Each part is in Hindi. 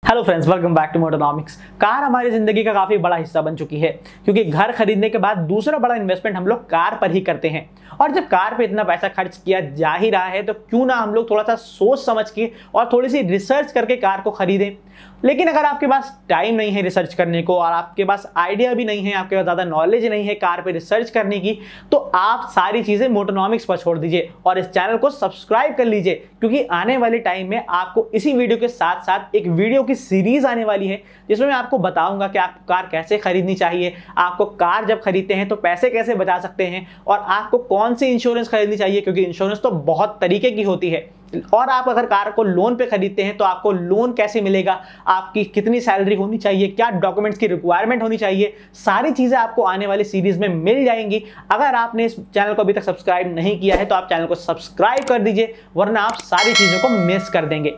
Hello friends, welcome back to Motonomics. Car हमारी जिंदगी का काफी बड़ा हिस्सा बन चुकी है क्योंकि घर खरीदने के बाद दूसरा बड़ा इन्वेस्टमेंट हम लोग कार पर ही करते हैं। और जब कार पे इतना पैसा खर्च किया जा ही रहा है तो क्यों ना हम लोग थोड़ा सा सोच समझ के और थोड़ी सी रिसर्च करके कार को खरीदें। लेकिन अगर आपके पास टाइम नहीं है रिसर्च करने को और आपके पास आइडिया भी नहीं है, आपके पास ज़्यादा नॉलेज नहीं है कार पे रिसर्च करने की, तो आप सारी चीज़ें मोटोनॉमिक्स पर छोड़ दीजिए और इस चैनल को सब्सक्राइब कर लीजिए क्योंकि आने वाले टाइम में आपको इसी वीडियो के साथ साथ एक वीडियो की सीरीज आने वाली है जिसमें मैं आपको बताऊंगा कि आपको कार कैसे खरीदनी चाहिए, आपको कार जब खरीदते हैं तो पैसे कैसे बचा सकते हैं और आपको कौन सी इंश्योरेंस खरीदनी चाहिए क्योंकि इंश्योरेंस तो बहुत तरीके की होती है। और आप अगर कार को लोन पे खरीदते हैं तो आपको लोन कैसे मिलेगा, आपकी कितनी सैलरी होनी चाहिए, क्या डॉक्यूमेंट्स की रिक्वायरमेंट होनी चाहिए, सारी चीज़ें आपको आने वाली सीरीज में मिल जाएंगी। अगर आपने इस चैनल को अभी तक सब्सक्राइब नहीं किया है तो आप चैनल को सब्सक्राइब कर दीजिए, वरना आप सारी चीज़ों को मिस कर देंगे।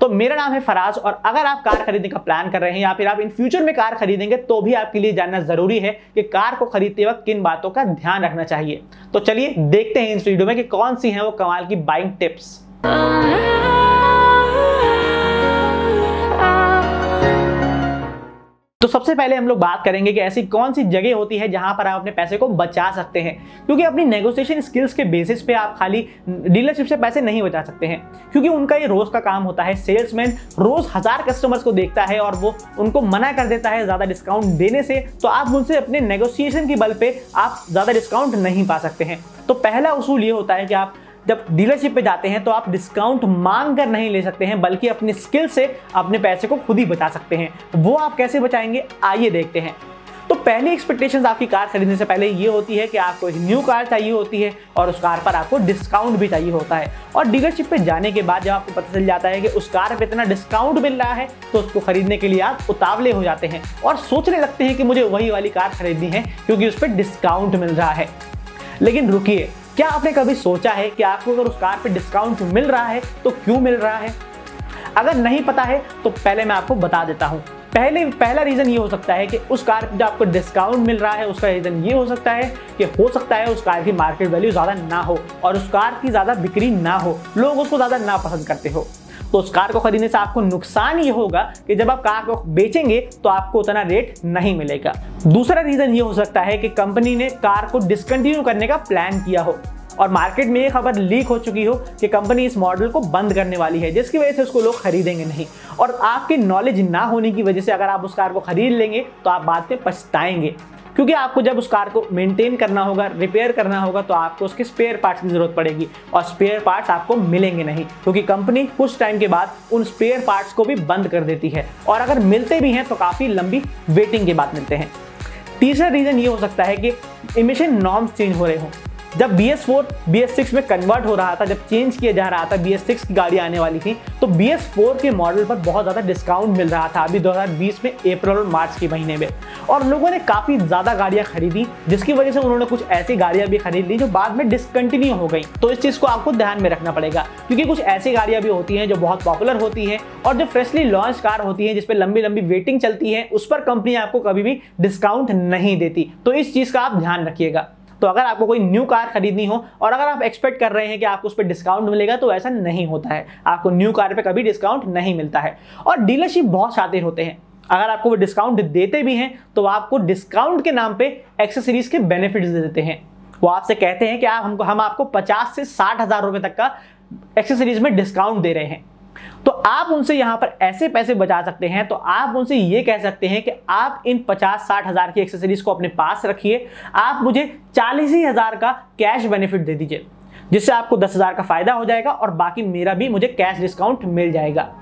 तो मेरा नाम है फराज और अगर आप कार खरीदने का प्लान कर रहे हैं या फिर आप इन फ्यूचर में कार खरीदेंगे तो भी आपके लिए जानना जरूरी है कि कार को खरीदते वक्त किन बातों का ध्यान रखना चाहिए। तो चलिए देखते हैं इस वीडियो में कि कौन सी हैं वो कमाल की बाइंग टिप्स। तो सबसे पहले हम लोग बात करेंगे कि ऐसी कौन सी जगह होती है जहां पर आप अपने पैसे को बचा सकते हैं, क्योंकि अपनी नेगोशिएशन स्किल्स के बेसिस पे आप खाली डीलरशिप से पैसे नहीं बचा सकते हैं क्योंकि उनका ये रोज का काम होता है। सेल्समैन रोज 1000 कस्टमर्स को देखता है और वो उनको मना कर देता है ज्यादा डिस्काउंट देने से, तो आप उनसे अपने नेगोशिएशन की बल पे आप ज्यादा डिस्काउंट नहीं पा सकते हैं। तो पहला उसूल ये होता है कि आप जब डीलरशिप पे जाते हैं तो आप डिस्काउंट मांग कर नहीं ले सकते हैं बल्कि अपनी स्किल से अपने पैसे को खुद ही बचा सकते हैं। वो आप कैसे बचाएंगे आइए देखते हैं। तो पहली एक्सपेक्टेशंस आपकी कार खरीदने से पहले ये होती है कि आपको एक न्यू कार चाहिए होती है और उस कार पर आपको डिस्काउंट भी चाहिए होता है। और डीलरशिप पे जाने के बाद जब आपको पता चल जाता है कि उस कार पे इतना डिस्काउंट मिल रहा है तो उसको खरीदने के लिए आप उतावले हो जाते हैं और सोचने लगते हैं कि मुझे वही वाली कार खरीदनी है क्योंकि उस पर डिस्काउंट मिल रहा है। लेकिन रुकिए, क्या आपने कभी सोचा है कि आपको अगर उस कार पे डिस्काउंट मिल रहा है तो क्यों मिल रहा है? अगर नहीं पता है तो पहले मैं आपको बता देता हूं। पहला रीजन ये हो सकता है कि उस कार पे जो आपको डिस्काउंट मिल रहा है उसका रीजन ये हो सकता है कि हो सकता है उस कार की मार्केट वैल्यू ज्यादा ना हो और उस कार की ज्यादा बिक्री ना हो, लोग उसको ज्यादा ना पसंद करते हो। तो उस कार को खरीदने से आपको नुकसान ये होगा कि जब आप कार को बेचेंगे तो आपको उतना रेट नहीं मिलेगा। दूसरा रीजन ये हो सकता है कि कंपनी ने कार को डिसकंटिन्यू करने का प्लान किया हो और मार्केट में ये खबर लीक हो चुकी हो कि कंपनी इस मॉडल को बंद करने वाली है, जिसकी वजह से उसको लोग खरीदेंगे नहीं। और आपकी नॉलेज ना होने की वजह से अगर आप उस कार को खरीद लेंगे तो आप बाद में पछताएंगे क्योंकि आपको जब उस कार को मेंटेन करना होगा, रिपेयर करना होगा तो आपको उसके स्पेयर पार्ट्स की जरूरत पड़ेगी और स्पेयर पार्ट्स आपको मिलेंगे नहीं क्योंकि कंपनी कुछ टाइम के बाद उन स्पेयर पार्ट्स को भी बंद कर देती है और अगर मिलते भी हैं तो काफ़ी लंबी वेटिंग के बाद मिलते हैं। तीसरा रीज़न ये हो सकता है कि इमिशन नॉर्म्स चेंज हो रहे हों। जब BS4 BS6 में कन्वर्ट हो रहा था, जब चेंज किया जा रहा था, BS6 की गाड़ी आने वाली थी तो BS4 के मॉडल पर बहुत ज़्यादा डिस्काउंट मिल रहा था अभी 2020 में अप्रैल और मार्च के महीने में, और लोगों ने काफ़ी ज़्यादा गाड़ियाँ खरीदी जिसकी वजह से उन्होंने कुछ ऐसी गाड़ियाँ भी खरीद ली जो बाद में डिसकंटिन्यू हो गई। तो इस चीज़ को आपको ध्यान में रखना पड़ेगा क्योंकि कुछ ऐसी गाड़ियाँ भी होती हैं जो बहुत पॉपुलर होती हैं और जो फ्रेशली लॉन्च कार होती हैं जिस पर लंबी लंबी वेटिंग चलती है उस पर कंपनी आपको कभी भी डिस्काउंट नहीं देती। तो इस चीज़ का आप ध्यान रखिएगा। तो अगर आपको कोई न्यू कार खरीदनी हो और अगर आप एक्सपेक्ट कर रहे हैं कि आपको उस पर डिस्काउंट मिलेगा तो ऐसा नहीं होता है। आपको न्यू कार पे कभी डिस्काउंट नहीं मिलता है और डीलरशिप बहुत शातिर होते हैं। अगर आपको वो डिस्काउंट देते भी हैं तो आपको डिस्काउंट के नाम पे एक्सेसरीज के बेनिफिट्स दे देते हैं। वो आपसे कहते हैं कि हम आपको 50 से 60 हज़ार रुपये तक का एक्सेसरीज में डिस्काउंट दे रहे हैं। तो आप उनसे यहां पर ऐसे पैसे बचा सकते हैं। तो आप उनसे ये कह सकते हैं कि आप इन 50-60 हज़ार की एक्सेसरीज को अपने पास रखिए, आप मुझे 40 ही हज़ार का कैश बेनिफिट दे दीजिए जिससे आपको 10 हज़ार का फायदा हो जाएगा और बाकी मेरा भी मुझे कैश डिस्काउंट मिल जाएगा।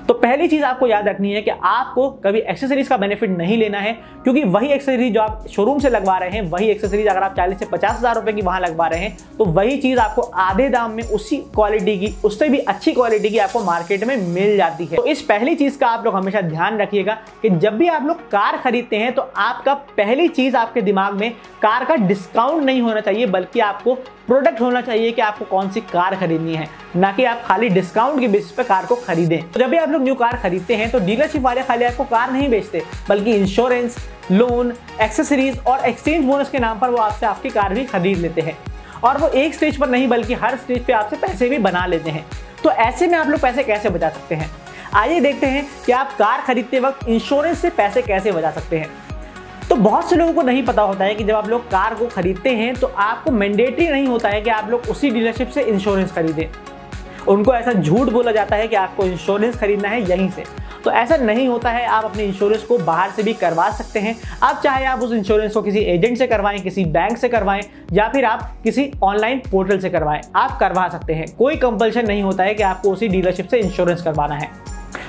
तो पहली चीज आपको याद रखनी है कि आपको कभी एक्सेसरीज का बेनिफिट नहीं लेना है क्योंकि वही एक्सेसरीज जो आप शोरूम से लगवा रहे हैं, वही एक्सेसरीज अगर आप 40 से 50 हज़ार रुपए की वहां लगवा रहे हैं तो वही चीज आपको आधे दाम में उसी क्वालिटी की, उससे भी अच्छी क्वालिटी की आपको मार्केट में मिल जाती है। तो इस पहली चीज का आप लोग हमेशा ध्यान रखिएगा कि जब भी आप लोग कार खरीदते हैं तो आपका पहली चीज आपके दिमाग में कार का डिस्काउंट नहीं होना चाहिए बल्कि आपको प्रोडक्ट होना चाहिए कि आपको कौन सी कार खरीदनी है, ना कि आप खाली डिस्काउंट के बेसिस पे कार को खरीदें। तो जब भी आप लोग न्यू कार खरीदते हैं तो डीलरशिप वाले खाली आपको कार नहीं बेचते बल्कि इंश्योरेंस, लोन, एक्सेसरीज और एक्सचेंज बोनस के नाम पर वो आपसे आपकी कार भी खरीद लेते हैं और वो एक स्टेज पर नहीं बल्कि हर स्टेज पे आपसे पैसे भी बना लेते हैं। तो ऐसे में आप लोग पैसे कैसे बचा सकते हैं? आइए देखते हैं कि आप कार खरीदते वक्त इंश्योरेंस से पैसे कैसे बचा सकते हैं। तो बहुत से लोगों को नहीं पता होता है कि जब आप लोग कार को खरीदते हैं तो आपको मैंडेटरी नहीं होता है कि आप लोग उसी डीलरशिप से इंश्योरेंस खरीदें। उनको ऐसा झूठ बोला जाता है कि आपको इंश्योरेंस खरीदना है यहीं से, तो ऐसा नहीं होता है। आप अपने इंश्योरेंस को बाहर से भी करवा सकते हैं। आप चाहे आप उस इंश्योरेंस को किसी एजेंट से करवाएं, किसी बैंक से करवाएं, या फिर आप किसी ऑनलाइन पोर्टल से करवाएं, आप करवा सकते हैं। कोई कंपल्शन नहीं होता है कि आपको उसी डीलरशिप से इंश्योरेंस करवाना है।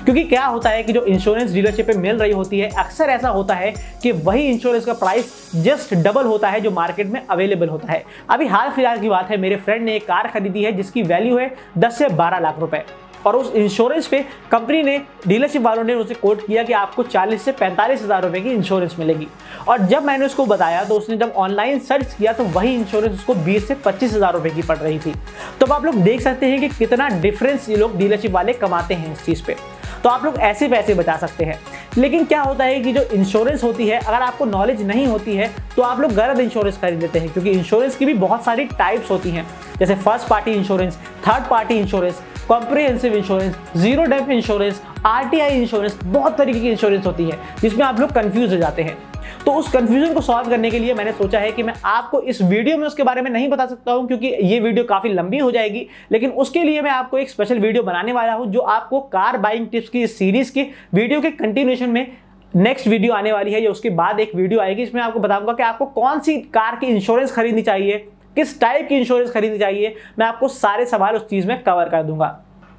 क्योंकि क्या होता है कि जो इंश्योरेंस डीलरशिप पे मिल रही होती है, अक्सर ऐसा होता है कि वही इंश्योरेंस का प्राइस जस्ट डबल होता है जो मार्केट में अवेलेबल होता है। अभी हाल फिलहाल की बात है, मेरे फ्रेंड ने एक कार खरीदी है जिसकी वैल्यू है 10 से 12 लाख रुपए, और उस इंश्योरेंस पे कंपनी ने, डीलरशिप वालों ने उसे कोट किया कि आपको 40 से 45 हज़ार रुपए की इंश्योरेंस मिलेगी। और जब मैंने उसको बताया तो उसने जब ऑनलाइन सर्च किया तो वही इंश्योरेंस उसको 20 से 25 हज़ार रुपए की पड़ रही थी। तो आप लोग देख सकते हैं कि कितना डिफरेंस ये लोग डीलरशिप वाले कमाते हैं इस चीज़ पे। तो आप लोग ऐसे पैसे बचा सकते हैं। लेकिन क्या होता है कि जो इंश्योरेंस होती है, अगर आपको नॉलेज नहीं होती है तो आप लोग गलत इंश्योरेंस खरीद लेते हैं, क्योंकि इंश्योरेंस की भी बहुत सारी टाइप्स होती हैं, जैसे first party insurance, third party insurance, comprehensive insurance, zero depth insurance, RTI insurance, बहुत तरीके की इंश्योरेंस होती है जिसमें आप लोग कंफ्यूज हो जाते हैं। तो उस कंफ्यूजन को सॉल्व करने के लिए मैंने सोचा है कि मैं आपको इस वीडियो में उसके बारे में नहीं बता सकता हूं, क्योंकि ये वीडियो काफी लंबी हो जाएगी। लेकिन उसके लिए मैं आपको एक स्पेशल वीडियो बनाने वाला हूं, जो आपको कार बाइंग टिप्स की इस सीरीज के वीडियो के कंटिन्यूएशन में नेक्स्ट वीडियो आने वाली है, या उसके बाद एक वीडियो आएगी। इसमें आपको बताऊंगा कि आपको कौन सी कार की इंश्योरेंस खरीदनी चाहिए, किस टाइप की इंश्योरेंस खरीदनी चाहिए। मैं आपको सारे सवाल उस चीज में कवर कर दूंगा।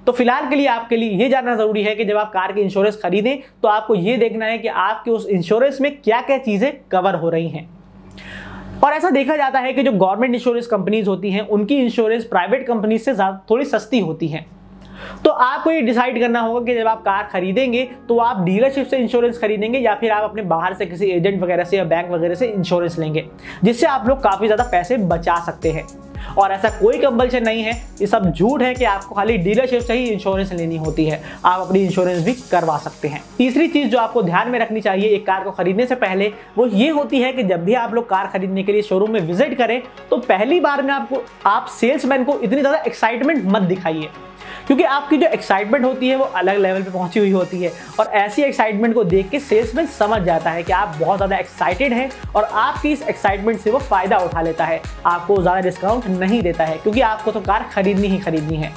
तो फिलहाल के लिए आपके लिए ये जानना जरूरी है कि जब आप कार की इंश्योरेंस खरीदें तो आपको ये देखना है कि आपके उस इंश्योरेंस में क्या क्या चीजें कवर हो रही हैं। और ऐसा देखा जाता है कि जो गवर्नमेंट इंश्योरेंस कंपनीज होती हैं उनकी इंश्योरेंस प्राइवेट कंपनीज से थोड़ी सस्ती होती है। तो आपको ये डिसाइड करना होगा कि जब आप कार खरीदेंगे तो आप डीलरशिप से इंश्योरेंस खरीदेंगे या फिर आप अपने बाहर से किसी एजेंट वगैरह से या बैंक वगैरह से इंश्योरेंस लेंगे, जिससे आप लोग काफी ज्यादा पैसे बचा सकते हैं। और ऐसा कोई कंपल्शन नहीं है, ये सब झूठ है कि आपको खाली डीलरशिप से ही इंश्योरेंस लेनी होती है, आप अपनी इंश्योरेंस भी करवा सकते हैं। तीसरी चीज जो आपको ध्यान में रखनी चाहिए एक कार को खरीदने से पहले, वो ये होती है कि जब भी आप लोग कार खरीदने के लिए शोरूम में विजिट करें तो पहली बार में आप सेल्समैन को इतनी ज्यादा एक्साइटमेंट मत दिखाइए, क्योंकि आपकी जो एक्साइटमेंट होती है वो अलग लेवल पे पहुंची हुई होती है। और ऐसी एक्साइटमेंट को देख के सेल्समैन समझ जाता है कि आप बहुत ज़्यादा एक्साइटेड हैं और आपकी इस एक्साइटमेंट से वो फ़ायदा उठा लेता है, आपको ज़्यादा डिस्काउंट नहीं देता है, क्योंकि आपको तो कार खरीदनी ही खरीदनी है।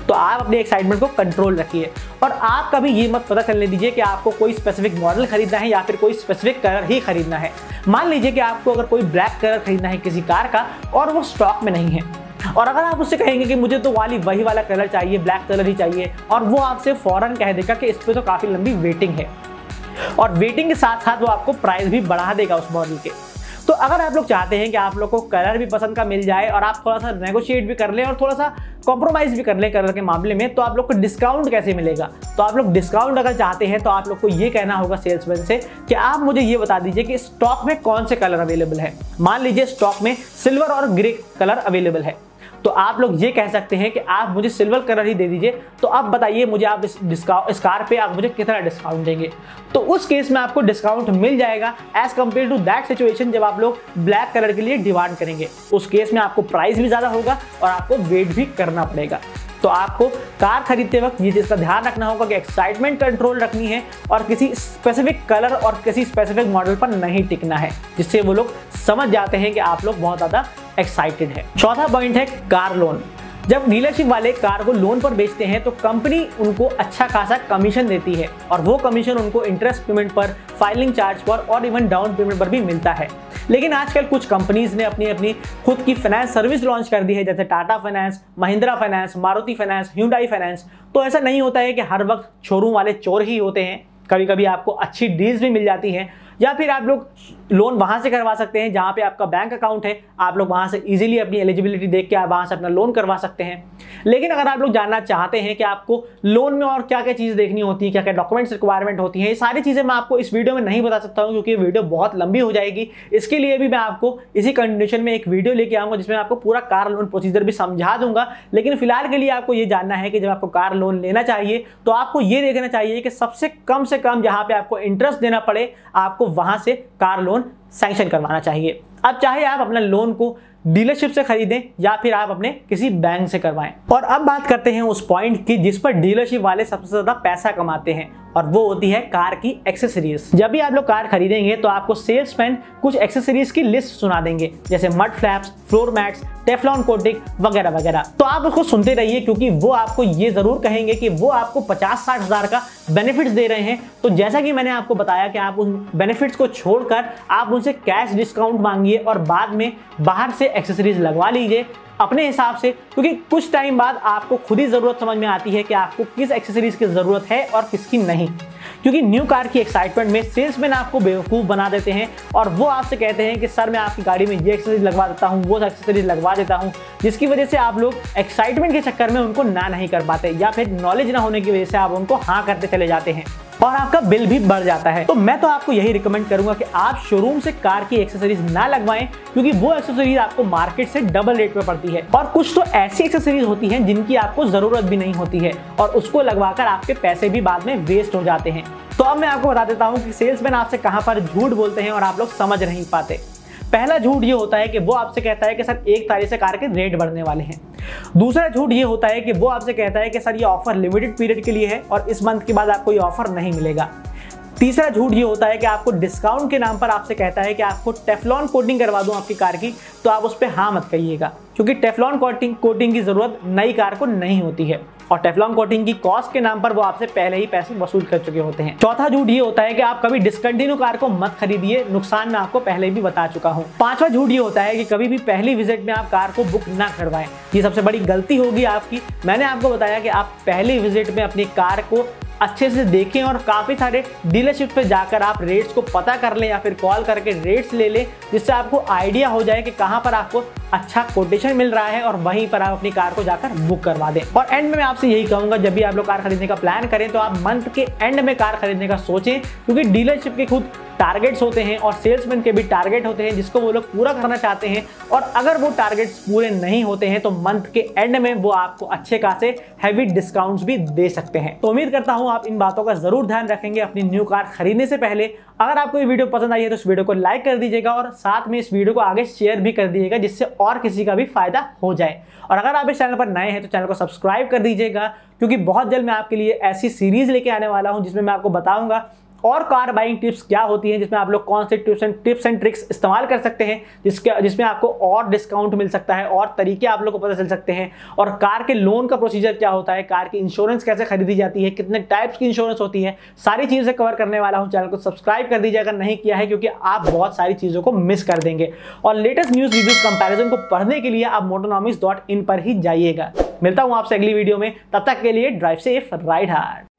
तो आप अपनी एक्साइटमेंट को कंट्रोल रखिए और आप कभी ये मत पता चलने दीजिए कि आपको कोई स्पेसिफिक मॉडल खरीदना है या फिर कोई स्पेसिफिक कलर ही खरीदना है। मान लीजिए कि आपको अगर कोई ब्लैक कलर खरीदना है किसी कार का और वो स्टॉक में नहीं है, और अगर आप उससे कहेंगे कि मुझे तो वही वाला कलर चाहिए, ब्लैक कलर ही चाहिए, और वो आपसे फौरन कह देगा कि इस पे तो काफ़ी लंबी वेटिंग है, और वेटिंग के साथ साथ वो आपको प्राइस भी बढ़ा देगा उस मॉडल के। तो अगर आप लोग चाहते हैं कि आप लोग को कलर भी पसंद का मिल जाए और आप थोड़ा सा नेगोशिएट भी कर लें और थोड़ा सा कॉम्प्रोमाइज़ भी कर लें कलर के मामले में, तो आप लोग को डिस्काउंट कैसे मिलेगा। तो आप लोग डिस्काउंट अगर चाहते हैं तो आप लोग को ये कहना होगा सेल्समैन से कि आप मुझे ये बता दीजिए कि स्टॉक में कौन से कलर अवेलेबल है। मान लीजिए स्टॉक में सिल्वर और ग्रे कलर अवेलेबल है, तो आप लोग ये कह सकते हैं कि आप मुझे सिल्वर कलर ही दे दीजिए, तो आप बताइए मुझे आप इस कार पे आप मुझे कितना डिस्काउंट देंगे। तो उस केस में आपको डिस्काउंट मिल जाएगा as compare to that situation जब आप लोग ब्लैक कलर के लिए डिमांड करेंगे। उस केस में आपको प्राइस भी ज़्यादा होगा और आपको वेट भी करना पड़ेगा। तो आपको कार खरीदते वक्त ये चीज़ का ध्यान रखना होगा कि एक्साइटमेंट कंट्रोल रखनी है और किसी स्पेसिफिक कलर और किसी स्पेसिफिक मॉडल पर नहीं टिकना है, जिससे वो लोग समझ जाते हैं कि आप लोग बहुत ज़्यादा एक्साइटेड है। चौथा पॉइंट है कार लोन। जब डीलरशिप वाले कार को लोन पर बेचते हैं तो कंपनी उनको अच्छा खासा कमीशन देती है, और वो कमीशन उनको इंटरेस्ट पेमेंट पर, फाइलिंग चार्ज पर और इवन डाउन पेमेंट पर भी मिलता है। लेकिन आजकल कुछ कंपनीज ने अपनी खुद की फाइनेंस सर्विस लॉन्च कर दी है, जैसे Tata finance, Mahindra finance, Maruti finance, Hyundai finance. तो ऐसा नहीं होता है कि हर वक्त शोरूम वाले चोर ही होते हैं, कभी कभी आपको अच्छी डील्स भी मिल जाती हैं, या फिर आप लोग लोन वहां से करवा सकते हैं जहां पे आपका बैंक अकाउंट है, आप लोग वहां से इजीली अपनी एलिजिबिलिटी देख के आप वहां से अपना लोन करवा सकते हैं। लेकिन अगर आप लोग जानना चाहते हैं कि आपको लोन में और क्या क्या चीज़ देखनी होती है, क्या क्या डॉक्यूमेंट्स रिक्वायरमेंट होती है, ये सारी चीज़ें मैं आपको इस वीडियो में नहीं बता सकता हूँ, क्योंकि वीडियो बहुत लंबी हो जाएगी। इसके लिए भी मैं आपको इसी कंडीशन में एक वीडियो लेके आऊँगा जिसमें आपको पूरा कार लोन प्रोसीजर भी समझा दूंगा। लेकिन फिलहाल के लिए आपको ये जानना है कि जब आपको कार लोन लेना चाहिए तो आपको ये देखना चाहिए कि सबसे कम से कम जहाँ पे आपको इंटरेस्ट देना पड़े, आपको वहाँ से कार लोन सैंक्शन करवाना चाहिए। अब चाहे आप अपना लोन को डीलरशिप से खरीदें या फिर आप अपने किसी बैंक से करवाएं। और अब बात करते हैं उस पॉइंट की जिस पर डीलरशिप वाले सबसे ज्यादा पैसा कमाते हैं, और वो होती है कार की एक्सेसरीज। जब भी आप लोग कार खरीदेंगे तो आपको सेल्समैन कुछ एक्सेसरीज की लिस्ट सुना देंगे, जैसे mud flaps, floor mats, Teflon coating वगैरह वगैरह। तो आप उसको सुनते रहिए, क्योंकि वो आपको ये जरूर कहेंगे कि वो आपको 50-60 हज़ार का बेनिफिट्स दे रहे हैं। तो जैसा कि मैंने आपको बताया कि आप उन बेनिफिट्स को छोड़कर आप उनसे कैश डिस्काउंट मांगिए और बाद में बाहर से एक्सेसरीज लगवा लीजिए अपने हिसाब से, क्योंकि कुछ टाइम बाद आपको खुद ही जरूरत समझ में आती है कि आपको किस एक्सेसरीज की जरूरत है और किसकी नहीं। क्योंकि न्यू कार की एक्साइटमेंट में सेल्समैन आपको बेवकूफ़ बना देते हैं और वो आपसे कहते हैं कि सर मैं आपकी गाड़ी में ये एक्सेसरीज लगवा देता हूँ, वो एक्सेसरीज लगवा देता हूँ, जिसकी वजह से आप लोग एक्साइटमेंट के चक्कर में उनको ना नहीं कर पाते, या फिर नॉलेज ना होने की वजह से आप उनको हाँ करते चले जाते हैं और आपका बिल भी बढ़ जाता है। तो मैं तो आपको यही रिकमेंड करूंगा कि आप शोरूम से कार की एक्सेसरीज ना लगवाएं, क्योंकि वो एक्सेसरीज आपको मार्केट से डबल रेट में पड़ती है। और कुछ तो ऐसी एक्सेसरीज होती हैं जिनकी आपको जरूरत भी नहीं होती है और उसको लगवाकर आपके पैसे भी बाद में वेस्ट हो जाते हैं। तो अब मैं आपको बता देता हूं कि सेल्समैन आपसे कहां पर झूठ बोलते हैं और आप लोग समझ नहीं पाते। पहला झूठ ये होता है कि वो आपसे कहता है कि सर 1 तारीख से कार के रेट बढ़ने वाले हैं। दूसरा झूठ ये होता है कि वो आपसे कहता है कि सर ये ऑफर लिमिटेड पीरियड के लिए है और इस मंथ के बाद आपको ये ऑफर नहीं मिलेगा। तीसरा झूठ ये होता है कि आपको डिस्काउंट के नाम पर आपसे कहता है कि आपको टेफ्लॉन कोटिंग करवा दूं आपकी कार की, तो आप उस पर हाँ मत कहिएगा, क्योंकि टेफ्लॉन कोटिंग की जरूरत नई कार को नहीं होती है और टेफ्लॉन कोटिंग की कॉस्ट के नाम पर वो आपसे पहले ही पैसे वसूल कर चुके होते हैं। चौथा झूठ ये होता है कि आप कभी डिसकंटिन्यू कार को मत खरीदिए, नुकसान मैं आपको पहले भी बता चुका हूँ। पांचवा झूठ ये होता है कि कभी भी पहली विजिट में आप कार को बुक ना करवाएं, ये सबसे बड़ी गलती होगी आपकी। मैंने आपको बताया कि आप पहली विजिट में अपनी कार को अच्छे से देखें और काफ़ी सारे डीलरशिप पे जाकर आप रेट्स को पता कर लें या फिर कॉल करके रेट्स ले लें, जिससे आपको आइडिया हो जाए कि कहाँ पर आपको अच्छा कोटेशन मिल रहा है और वहीं पर आप अपनी कार को जाकर बुक करवा दें। और एंड में मैं आपसे यही कहूँगा, जब भी आप लोग कार खरीदने का प्लान करें तो आप मंथ के एंड में कार खरीदने का सोचें, क्योंकि डीलरशिप के खुद टारगेट्स होते हैं और सेल्समैन के भी टारगेट होते हैं जिसको वो लोग पूरा करना चाहते हैं। और अगर वो टारगेट्स पूरे नहीं होते हैं तो मंथ के एंड में वो आपको अच्छे खासे हैवी डिस्काउंट्स भी दे सकते हैं। तो उम्मीद करता हूं आप इन बातों का जरूर ध्यान रखेंगे अपनी न्यू कार खरीदने से पहले। अगर आपको ये वीडियो पसंद आई है तो इस वीडियो को लाइक कर दीजिएगा और साथ में इस वीडियो को आगे शेयर भी कर दीजिएगा, जिससे और किसी का भी फायदा हो जाए। और अगर आप इस चैनल पर नए हैं तो चैनल को सब्सक्राइब कर दीजिएगा, क्योंकि बहुत जल्द मैं आपके लिए ऐसी सीरीज लेके आने वाला हूं जिसमें मैं आपको बताऊंगा और कार बाइंग टिप्स क्या होती हैं, जिसमें आप लोग कौन से टिप्स एंड ट्रिक्स इस्तेमाल कर सकते हैं जिसमें आपको और डिस्काउंट मिल सकता है और तरीके आप लोग को पता चल सकते हैं, और कार के लोन का प्रोसीजर क्या होता है, कार की इंश्योरेंस कैसे खरीदी जाती है, कितने टाइप्स की इंश्योरेंस होती है, सारी चीज़ें कवर करने वाला हूं। चैनल को सब्सक्राइब कर दीजिए अगर नहीं किया है, क्योंकि आप बहुत सारी चीज़ों को मिस कर देंगे। और लेटेस्ट न्यूज़ रिव्यूज कंपैरिजन को पढ़ने के लिए आप motonomics.in पर ही जाइएगा। मिलता हूँ आपसे अगली वीडियो में, तब तक के लिए ड्राइव सेफ, राइड हार्ड।